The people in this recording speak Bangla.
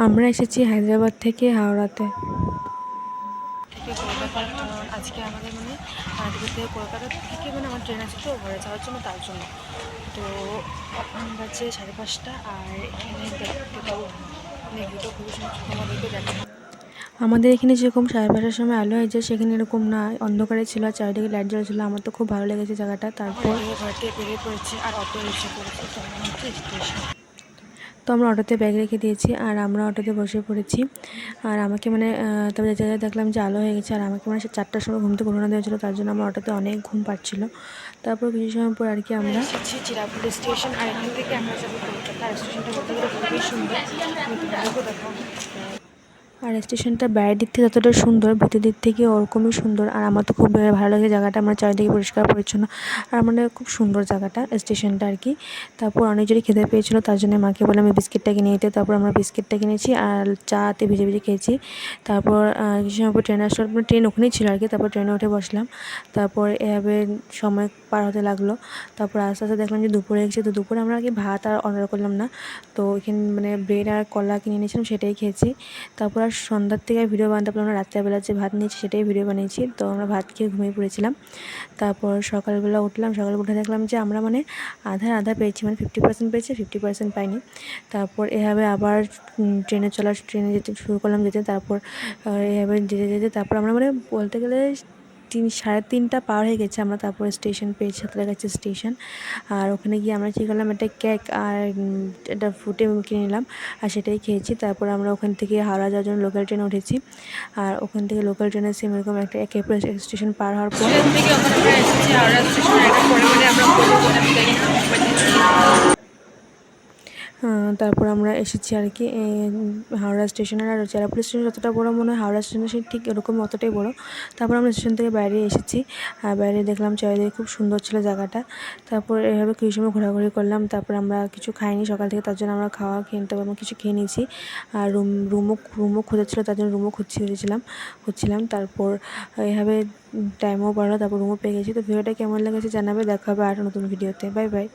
আমরা এসেছি হায়দ্রাবাদ থেকে হাওড়াতে। আজকে আমাদের হায়দ্রাবাদ থেকে কলকাতা থেকে আমার ট্রেন আছে তো ঘরে যাওয়ার জন্য, তার জন্য তো এখন বাজে 5:30 আর এখানে দেখতে পাবো ভিডিও খুবই সুন্দর আমাদেরকে দেখা। আমাদের এখানে যেরকম 5:30টার সময় আলো হয়ে যায়, সেখানে এরকম না, অন্ধকারে ছিল আর চারিদিকে লাইট জ্বলা ছিল। আমার তো খুব ভালো লেগেছে জায়গাটা। তারপর ঘর থেকে বেরিয়ে পড়েছি আর অটো এসে পড়েছি, তো স্টেশন। তো আমরা অটোতে ব্যাগ রেখে দিয়েছি আর আমরা অটোতে বসে পড়েছি। আর আমাকে তবে জায়গায় দেখলাম যে আলো হয়ে গেছে, আর আমাকে 4টার সময় ঘুম থেকে উঠানো দেওয়া ছিল, তার জন্য আমার অটোতে অনেক ঘুম পাচ্ছিল। তারপর কিছু সময় পর আর কি আমরা এসেছি চিরাপুলি স্টেশন, আর এখান থেকে আমরা যাবো কলকাতা। স্টেশনটা বলতে গেলে খুবই সুন্দর, দেখো। আর স্টেশনটা বাইরের দিক থেকে যতটা সুন্দর, ভিতর দিক থেকে ওরকমই সুন্দর। আর আমার তো খুব ভালো লাগে জায়গাটা। আমার চারিদিকে পরিষ্কার পরিচ্ছন্ন, আর খুব সুন্দর জায়গাটা, স্টেশনটা আর কি। তারপর অনেক জোরে খেতে পেয়েছিলো, তার জন্য মাকে বললাম আমি বিস্কিটটা কিনে দিতে। তারপর আমরা বিস্কিটটা কিনেছি আর চাতে ভিজে ভিজে খেয়েছি। তারপর কিছু সময় পর ট্রেন আসলো, ট্রেন ওখানেই ছিল আর কি। তারপর ট্রেনে উঠে বসলাম। তারপর এভাবে সময় পার হতে লাগলো। তারপর আস্তে আস্তে দেখলাম যে দুপুরে গেছে। তো দুপুরে আমরা আর কি ভাত আর অর্ডার করলাম না, তো এখানে ব্রেড আর কলা কিনে নিয়েছিলাম, সেটাই খেয়েছি। তারপর আর সন্ধ্যার থেকে ভিডিও বানাতে পারলাম না। রাত্রেবেলা যে ভাত নিয়েছি সেটাই ভিডিও বানিয়েছি। তো আমরা ভাত খেয়ে ঘুমিয়ে পড়েছিলাম। তারপর সকালবেলা উঠলাম, সকালে উঠে দেখলাম যে আমরা আধা পেয়েছি, 50% পেয়েছি, 50% পাইনি। তারপর এভাবে আবার ট্রেনে যেতে শুরু করলাম যেতে। তারপর এভাবে যেতে যেতে তারপর আমরা বলতে গেলে 3:30 পার হয়ে গেছে। আমরা তারপর স্টেশন পেয়েছি, সাঁতরাগাছি স্টেশন। আর ওখানে গিয়ে আমরা কী করলাম, একটা কেক আর একটা ফ্রুটি কিনে নিলাম আর সেটাই খেয়েছি। তারপর আমরা ওখান থেকে হাওড়া যাওয়ার জন্য লোকাল ট্রেনে উঠেছি। আর ওখান থেকে লোকাল ট্রেনে সেম এরকম একটা একেবারে স্টেশন পার হওয়ার পর থেকে আমরা এসেছি হাওড়া স্টেশনে। একটা পরে আমরা তারপর আমরা এসেছি আর কি হাওড়া স্টেশনের। আর চেরাপুলি স্টেশন যতটা বড় মনে হয়, হাওড়া স্টেশন সেই ঠিক এরকম অতটাই বড়। তারপর আমরা স্টেশন থেকে বাইরে এসেছি, আর বাইরে দেখলাম চারিদিকে খুব সুন্দর ছিল জায়গাটা। তারপর এভাবে কিছু সময় ঘোরাঘুরি করলাম। তারপর আমরা কিছু খাইনি সকাল থেকে, তার জন্য আমরা তারপর আমরা কিছু খেয়ে নিয়েছি। আর রুমও খোঁজাচ্ছিলো, তার জন্য রুমও খুঁজছিলাম। তারপর এভাবে টাইমও বাড়লো, তারপর রুমও পেয়ে গেছি। তো ভিডিওটা কেমন লেগেছে জানাবে। দেখা হবে আর নতুন ভিডিওতে। Bye bye.